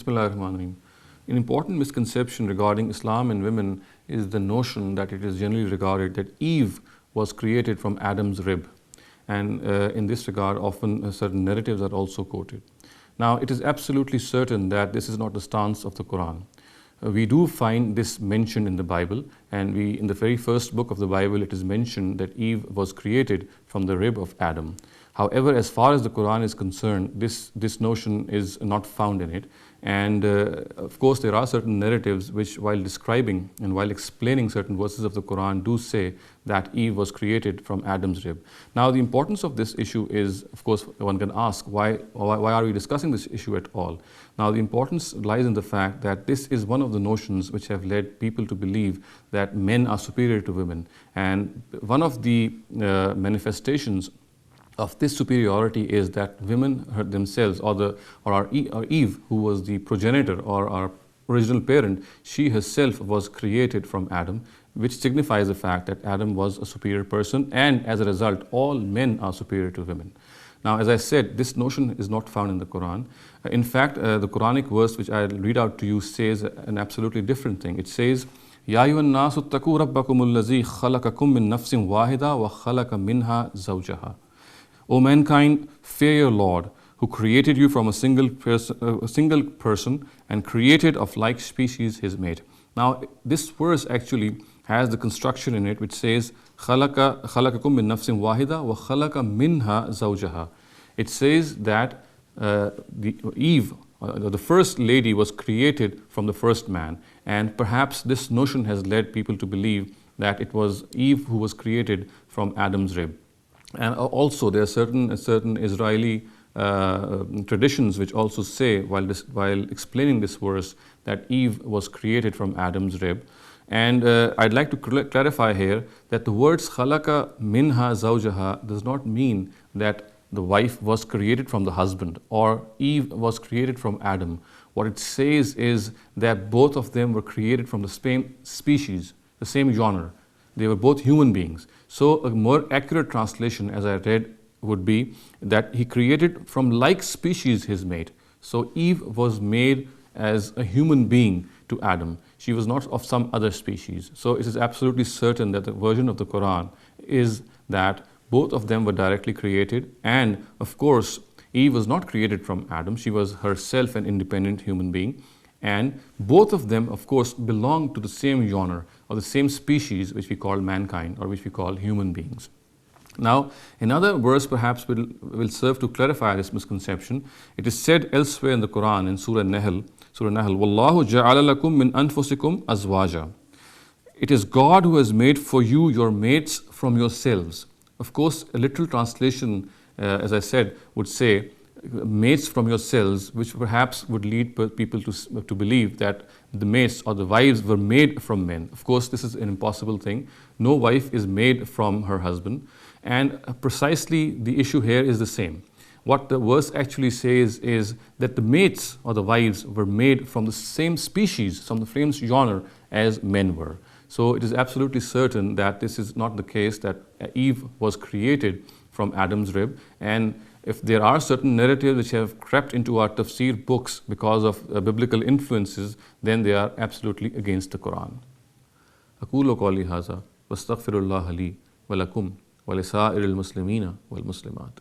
Bismillahirrahmanirrahim. An important misconception regarding Islam and women is the notion that it is generally regarded that Eve was created from Adam's rib. And in this regard, often certain narratives are also quoted. Now, it is absolutely certain that this is not the stance of the Quran. We do find this mentioned in the Bible, and in the very first book of the Bible, it is mentioned that Eve was created from the rib of Adam. However, as far as the Quran is concerned, this notion is not found in it. And of course, there are certain narratives which, while describing and while explaining certain verses of the Quran, do say that Eve was created from Adam's rib. Now, the importance of this issue is, of course, one can ask, why are we discussing this issue at all? Now, the importance lies in the fact that this is one of the notions which have led people to believe that men are superior to women. And one of the manifestations of this superiority is that women themselves, or Eve, who was the progenitor or our original parent, she herself was created from Adam, which signifies the fact that Adam was a superior person, and as a result, all men are superior to women. Now, as I said, this notion is not found in the Quran. In fact, the Quranic verse which I'll read out to you says an absolutely different thing. It says, Ya ayyuhan nasu ttaqu rabbakum allazi khalaqakum min nafsin wahida wa khalaqa minha zawjaha. O mankind, fear your Lord, who created you from a single person and created of like species his mate. Now, this verse actually has the construction in it which says, خَلَقَكُم مِّن نَفْسٍ وَاحِدَةٍ وَخَلَقَ مِنْهَا زَوْجَهَا. It says that Eve, the first lady, was created from the first man. And perhaps this notion has led people to believe that it was Eve who was created from Adam's rib. And also there are certain Israeli traditions which also say, while explaining this verse, that Eve was created from Adam's rib. And I'd like to clarify here that the words khalaqa minha zawjaha does not mean that the wife was created from the husband or Eve was created from Adam. What it says is that both of them were created from the same species, the same genre. They were both human beings. So a more accurate translation, as I read, would be that he created from like species his mate. So Eve was made as a human being to Adam. She was not of some other species. So it is absolutely certain that the version of the Quran is that both of them were directly created. And of course, Eve was not created from Adam. She was herself an independent human being. And both of them, of course, belong to the same genre or the same species which we call mankind or which we call human beings. Now, another verse perhaps will serve to clarify this misconception. It is said elsewhere in the Quran in Surah Nahl, Wallahu ja'ala lakum min anfusikum azwaja. It is God who has made for you your mates from yourselves. Of course, a literal translation, as I said, would say mates from yourselves, which perhaps would lead people to believe that the mates or the wives were made from men. Of course, this is an impossible thing. No wife is made from her husband. And precisely the issue here is the same. What the verse actually says is that the mates or the wives were made from the same species, from the same genre as men were. So it is absolutely certain that this is not the case, that Eve was created from Adam's rib. And if there are certain narratives which have crept into our tafsir books because of biblical influences, then they are absolutely against the Quran. أقول قولي هذا واستغفر الله لي ولكم ولسائر المسلمين والمسلمات.